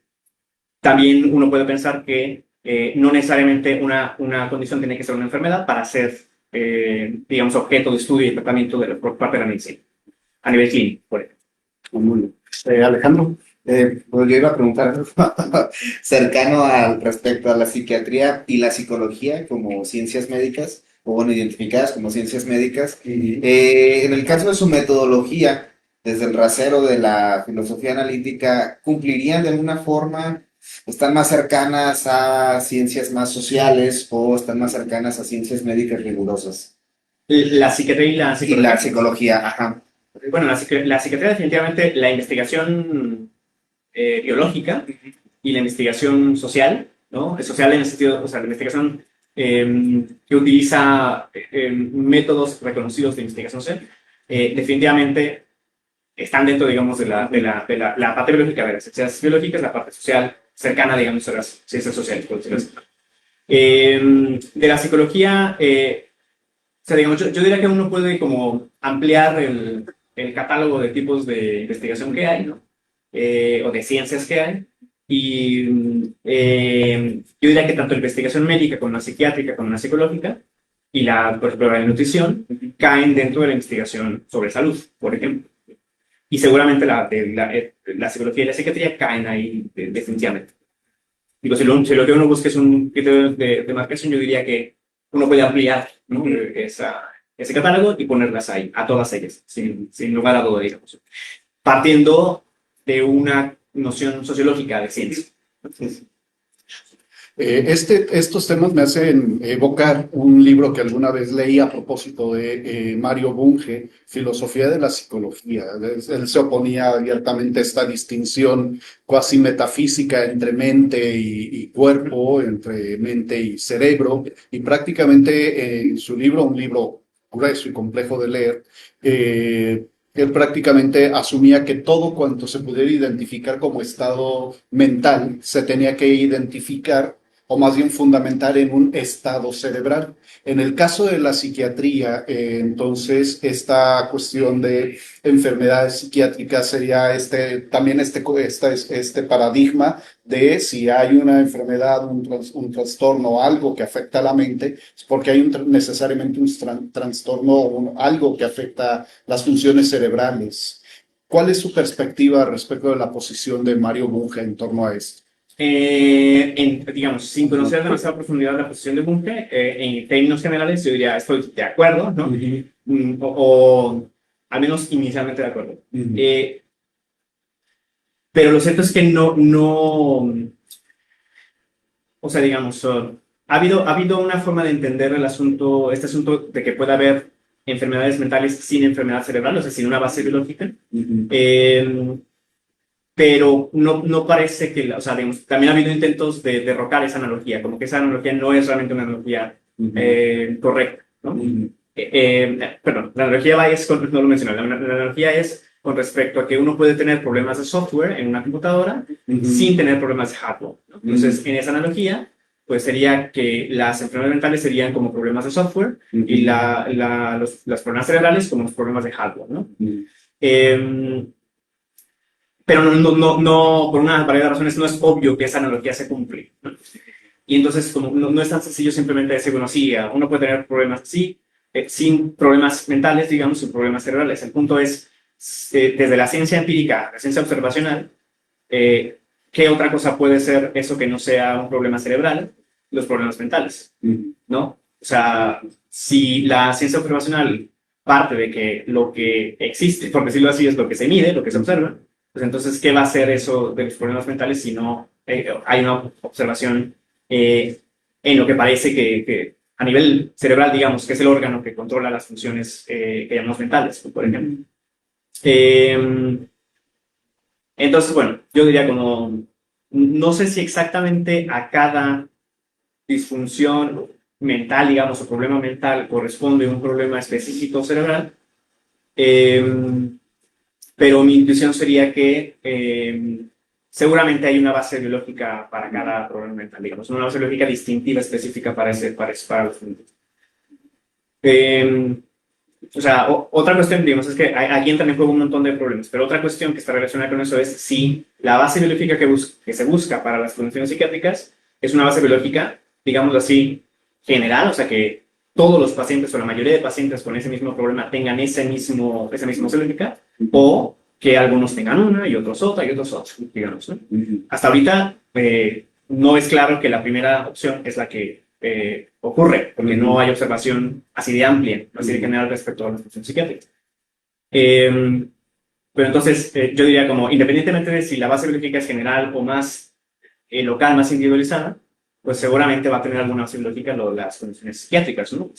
también uno puede pensar que no necesariamente una condición tiene que ser una enfermedad para ser, digamos, objeto de estudio y tratamiento por parte de la medicina, a nivel clínico, por ejemplo. Muy bien. Alejandro, pues yo iba a preguntar algo cercano al respecto a la psiquiatría y la psicología como ciencias médicas, o bueno, identificadas como ciencias médicas. En el caso de su metodología, desde el rasero de la filosofía analítica, ¿cumplirían de alguna forma? ¿Están más cercanas a ciencias más sociales o están más cercanas a ciencias médicas rigurosas? La psiquiatría y la Y psicología. la psicología, ajá. Bueno, la psiquiatría definitivamente, la investigación biológica y la investigación social, ¿no? Social en el sentido, o sea, la investigación que utiliza métodos reconocidos de investigación social, definitivamente están dentro, digamos, de la parte biológica de las ciencias biológicas, la parte social cercana, digamos, a las ciencias sociales, por decirlo así. De la psicología, o sea, digamos, yo diría que uno puede como ampliar el catálogo de tipos de investigación que hay, ¿no? O de ciencias que hay. Y yo diría que tanto la investigación médica como la psiquiátrica como la psicológica y por ejemplo, la nutrición caen dentro de la investigación sobre salud, por ejemplo. Y seguramente la psicología y la psiquiatría caen ahí definitivamente. Digo, si lo que uno busca es un criterio de marcación, yo diría que uno puede ampliar, ¿no? Ese catálogo y ponerlas ahí, a todas ellas, sin lugar a duda, digamos. Partiendo de una noción sociológica de ciencia. Estos temas me hacen evocar un libro que alguna vez leí a propósito de Mario Bunge, Filosofía de la Psicología. Él se oponía abiertamente a esta distinción cuasi metafísica entre mente y cuerpo, entre mente y cerebro, y prácticamente en su libro, un libro grueso y complejo de leer, él prácticamente asumía que todo cuanto se pudiera identificar como estado mental se tenía que identificar o más bien fundamental en un estado cerebral. En el caso de la psiquiatría, entonces, esta cuestión de enfermedades psiquiátricas sería también este paradigma de si hay una enfermedad, un trastorno o algo que afecta a la mente, es porque hay necesariamente un trastorno o algo que afecta las funciones cerebrales. ¿Cuál es su perspectiva respecto de la posición de Mario Bunge en torno a esto? Digamos, sin conocer demasiada profundidad la posición de Bunge, en términos generales yo diría estoy de acuerdo, ¿no? al menos inicialmente de acuerdo. Ujú. Pero lo cierto es que o sea, digamos, ha habido una forma de entender el asunto, este asunto de que pueda haber enfermedades mentales sin enfermedad cerebral, o sea, sin una base biológica. Ujú. Pero no parece que, o sea, digamos, también ha habido intentos de derrocar esa analogía, como que esa analogía no es realmente una analogía Ujú. correcta, ¿no? Ujú. Perdón, la analogía es, no lo mencioné, la analogía es con respecto a que uno puede tener problemas de software en una computadora Ujú. sin tener problemas de hardware, ¿no? Entonces, Ujú. en esa analogía, pues sería que las enfermedades mentales serían como problemas de software y los problemas cerebrales como los problemas de hardware, ¿no? Ujú. Pero por una variedad de razones no es obvio que esa analogía se cumple, ¿no? Y entonces como no es tan sencillo simplemente decir, bueno, sí, uno puede tener problemas así, sin problemas mentales, digamos, sin problemas cerebrales. El punto es, desde la ciencia empírica, la ciencia observacional, ¿qué otra cosa puede ser eso que no sea un problema cerebral? Los problemas mentales, Ujú. ¿no? O sea, si la ciencia observacional parte de que lo que existe, por decirlo así, es lo que se mide, lo que se observa, pues entonces, ¿qué va a hacer eso de los problemas mentales si no hay una observación en lo que parece que a nivel cerebral, digamos, que es el órgano que controla las funciones que llamamos mentales, por ejemplo? Eh, entonces, bueno, yo diría como, no sé si exactamente a cada disfunción mental, digamos, o problema mental corresponde un problema específico cerebral, eh, pero mi intuición sería que seguramente hay una base biológica para cada problema mental, digamos, una base biológica distintiva, específica para los puntos. O sea, otra cuestión, digamos, es que aquí entran en juego un montón de problemas, pero otra cuestión que está relacionada con eso es si la base biológica que se busca para las condiciones psiquiátricas es una base biológica, digámoslo así, general, o sea, que todos los pacientes o la mayoría de pacientes con ese mismo problema tengan esa misma base biológica, o que algunos tengan una y otros otra y otros otra, digamos, ¿no? Ujú. Hasta ahorita no es claro que la primera opción es la que ocurre, porque no hay observación así de amplia, así de general respecto a la función psiquiátrica. Pero entonces, yo diría como, independientemente de si la base biológica es general o más local, más individualizada, pues seguramente va a tener alguna base biológica las condiciones psiquiátricas, ¿no?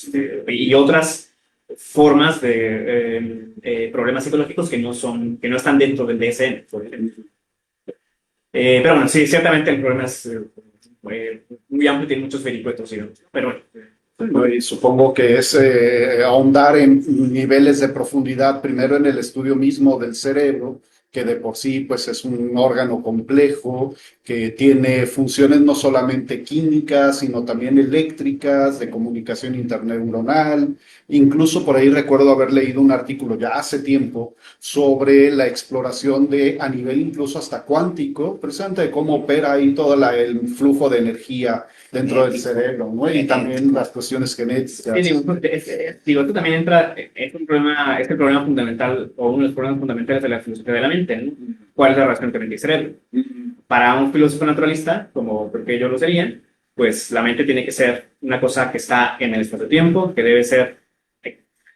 Y otras formas de problemas psicológicos que no están dentro del DSM, por ejemplo. Pero bueno, sí, ciertamente el problema es muy amplio y tiene muchos vericuetos, digamos, pero bueno. ¿No? Y supongo que es ahondar en niveles de profundidad, primero en el estudio mismo del cerebro, que de por sí pues es un órgano complejo, que tiene funciones no solamente químicas, sino también eléctricas, de comunicación interneuronal. Incluso por ahí recuerdo haber leído un artículo ya hace tiempo sobre la exploración de, a nivel incluso hasta cuántico, precisamente de cómo opera ahí todo el flujo de energía dentro del cerebro, ¿no? Y también las cuestiones genéticas. Sí, digo, esto también entra, es el problema fundamental, o uno de los problemas fundamentales de la filosofía de la mente, ¿no? ¿Cuál es la relación entre mente y cerebro? Para un filósofo naturalista, como creo que yo lo sería, pues la mente tiene que ser una cosa que está en el espacio-tiempo, que debe ser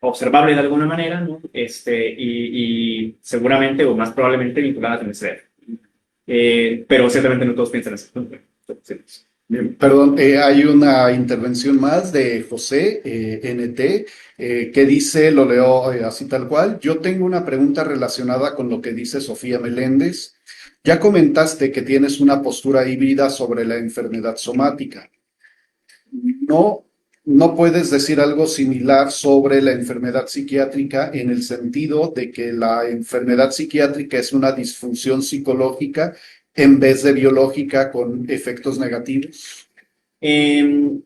observable de alguna manera, ¿no? Y seguramente o más probablemente vinculada con el cerebro. Pero ciertamente no todos piensan así, ¿no? Bien, perdón, hay una intervención más de José NT que dice, lo leo así tal cual, yo tengo una pregunta relacionada con lo que dice Sofía Meléndez. Ya comentaste que tienes una postura híbrida sobre la enfermedad somática. ¿No, no puedes decir algo similar sobre la enfermedad psiquiátrica en el sentido de que la enfermedad psiquiátrica es una disfunción psicológica en vez de biológica con efectos negativos? Eh,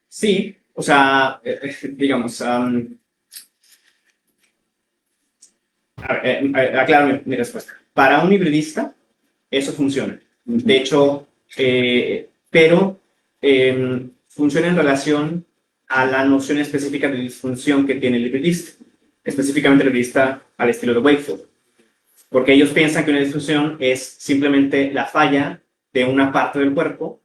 sí, o sea, digamos, aclaro mi respuesta. Para un hibridista, eso funciona. De hecho, pero funciona en relación a la noción específica de disfunción que tiene el hibridista, específicamente el hibridista al estilo de Wakefield, porque ellos piensan que una disfunción es simplemente la falla de una parte del cuerpo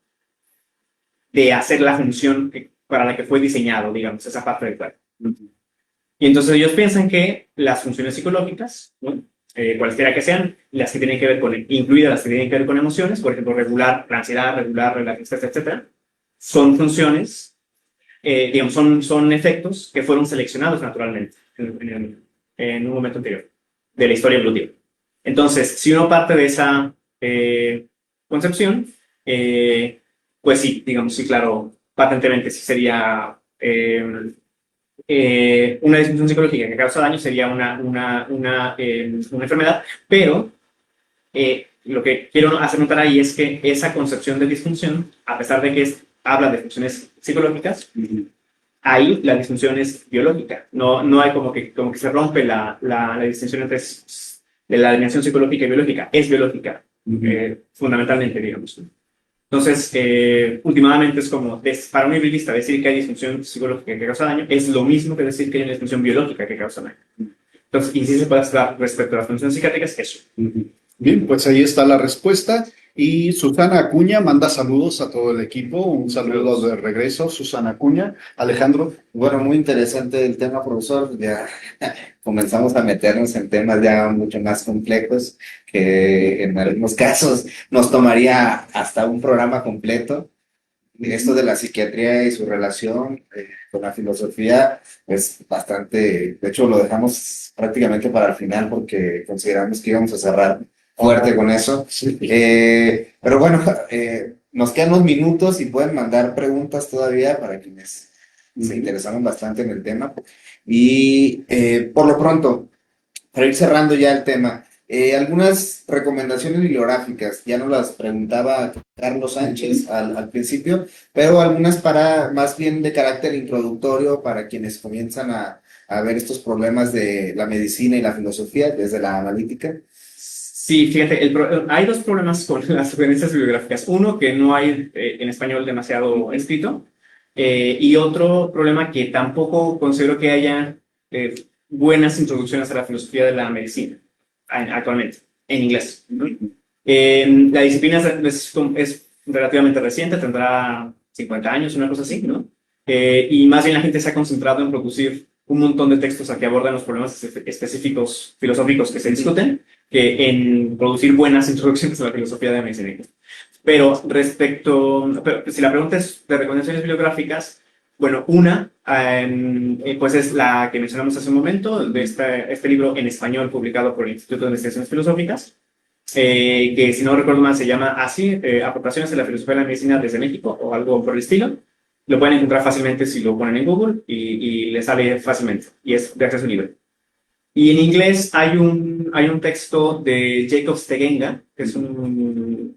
de hacer la función para la que fue diseñado, digamos, esa parte del cuerpo. Y entonces ellos piensan que las funciones psicológicas, ¿no? Cualesquiera que sean, las que tienen que ver con, incluidas las que tienen que ver con emociones, por ejemplo, regular la ansiedad, regular la tristeza, etcétera, son funciones, digamos, son efectos que fueron seleccionados naturalmente en un momento anterior de la historia evolutiva. Entonces, si uno parte de esa concepción, pues sí, digamos, sí, claro, patentemente sí sería una disfunción psicológica que causa daño, sería una enfermedad, pero lo que quiero hacer notar ahí es que esa concepción de disfunción, a pesar de que habla de funciones psicológicas, ahí la disfunción es biológica. No hay como que se rompe la distinción entre de la dimensión psicológica y biológica. Es biológica, fundamentalmente, digamos. Entonces, últimamente es como, para un nivelista, decir que hay disfunción psicológica que causa daño es lo mismo que decir que hay una disfunción biológica que causa daño. Entonces, y si se puede hacer respecto a las funciones psiquiátricas, eso. Bien, pues ahí está la respuesta. Y Susana Acuña manda saludos a todo el equipo. Un saludo de regreso, Susana Acuña. Alejandro. Bueno, muy interesante el tema, profesor. Ya comenzamos a meternos en temas ya mucho más complejos que en algunos casos nos tomaría hasta un programa completo. Esto de la psiquiatría y su relación con la filosofía es bastante, de hecho lo dejamos prácticamente para el final porque consideramos que íbamos a cerrar fuerte con eso. Sí. Pero bueno, nos quedan unos minutos y pueden mandar preguntas todavía para quienes se interesaron bastante en el tema. Y por lo pronto, para ir cerrando ya el tema, algunas recomendaciones bibliográficas, ya nos las preguntaba Carlos Sánchez al principio, pero algunas para más bien de carácter introductorio para quienes comienzan a ver estos problemas de la medicina y la filosofía desde la analítica. Sí, fíjate, hay dos problemas con las referencias bibliográficas. Uno, que no hay en español demasiado escrito, y otro problema que tampoco considero que haya buenas introducciones a la filosofía de la medicina actualmente, en inglés. La disciplina es relativamente reciente, tendrá 50 años, una cosa así, ¿no? Y más bien la gente se ha concentrado en producir un montón de textos que abordan los problemas específicos filosóficos que se discuten, que en producir buenas introducciones a la filosofía de la medicina. Pero si la pregunta es de recomendaciones bibliográficas, bueno, una, pues es la que mencionamos hace un momento, de este libro en español publicado por el Instituto de Investigaciones Filosóficas, que si no recuerdo mal se llama así, Aportaciones de la Filosofía de la Medicina desde México, o algo por el estilo. Lo pueden encontrar fácilmente si lo ponen en Google y les sale fácilmente, y es de acceso libre. Y en inglés hay un texto de Jacob Stegenga, que es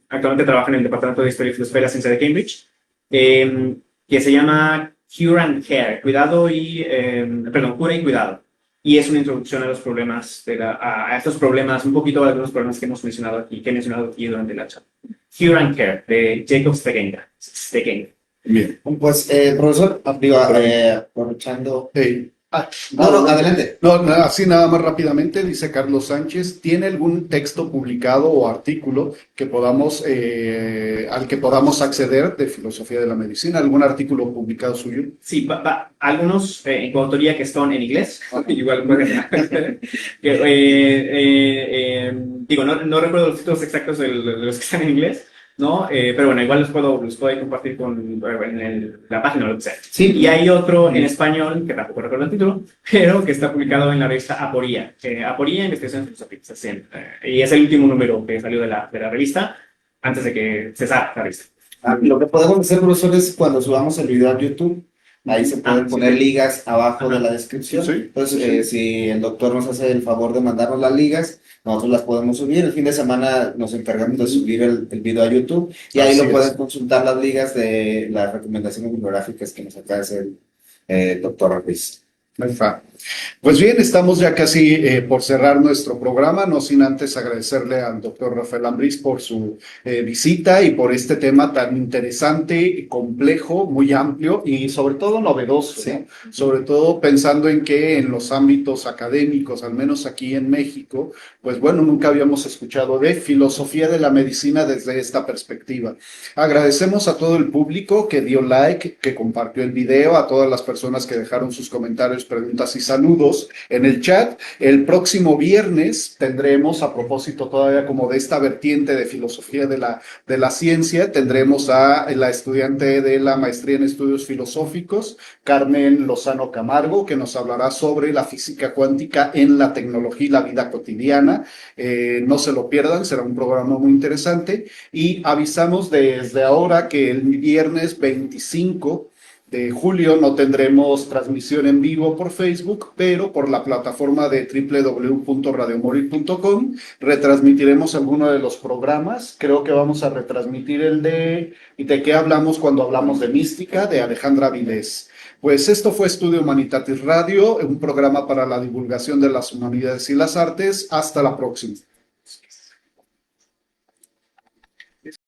actualmente trabaja en el Departamento de Historia y Filosofía de la Ciencia de Cambridge, que se llama Cure and Care, Cura y Cuidado. Y es una introducción a los problemas, a estos problemas, un poquito de algunos problemas que hemos mencionado aquí, durante la charla. Cure and Care, de Jacob Stegenga. Bien. Pues, profesor, aprovechando... adelante. No, así nada más rápidamente, dice Carlos Sánchez, ¿tiene algún texto publicado o artículo que al que podamos acceder de filosofía de la medicina? ¿Algún artículo publicado suyo? Sí, algunos en coautoría que están en inglés, igual digo, no recuerdo los títulos exactos de los que están en inglés, ¿no? Pero bueno, igual los puedo compartir en la página o lo que sea. Sí. Y hay otro en español, que tampoco recuerdo el título, pero que está publicado en la revista Aporía. Aporía, Investigaciones Filosóficas. Y es el último número que salió de la revista, antes de que cesara la revista. Lo que podemos hacer, profesor, es cuando subamos el video a YouTube, ahí se pueden poner ligas abajo de la descripción. Sí. Entonces, si el doctor nos hace el favor de mandarnos las ligas, nosotros las podemos subir. El fin de semana nos encargamos de subir el video a YouTube y ahí lo pueden consultar las ligas de las recomendaciones bibliográficas que nos acaba de hacer el doctor Ruiz. Pues bien, estamos ya casi por cerrar nuestro programa, no sin antes agradecerle al doctor Rafael Ambriz por su visita y por este tema tan interesante, complejo, muy amplio y sobre todo novedoso, Sí. ¿no? Sobre todo pensando en que en los ámbitos académicos, al menos aquí en México, pues bueno, nunca habíamos escuchado de filosofía de la medicina desde esta perspectiva. Agradecemos a todo el público que dio like, que compartió el video, a todas las personas que dejaron sus comentarios preguntas y saludos en el chat. El próximo viernes tendremos, a propósito todavía como de esta vertiente de filosofía de la ciencia, tendremos a la estudiante de la maestría en estudios filosóficos, Carmen Lozano Camargo, que nos hablará sobre la física cuántica en la tecnología y la vida cotidiana. No se lo pierdan, será un programa muy interesante. Y avisamos desde ahora que el viernes 25 de julio no tendremos transmisión en vivo por Facebook, pero por la plataforma de www.radiomorir.com retransmitiremos alguno de los programas. Creo que vamos a retransmitir el de qué hablamos cuando hablamos de mística, de Alejandra Vilés. Pues esto fue Estudio Humanitatis Radio, un programa para la divulgación de las humanidades y las artes. Hasta la próxima.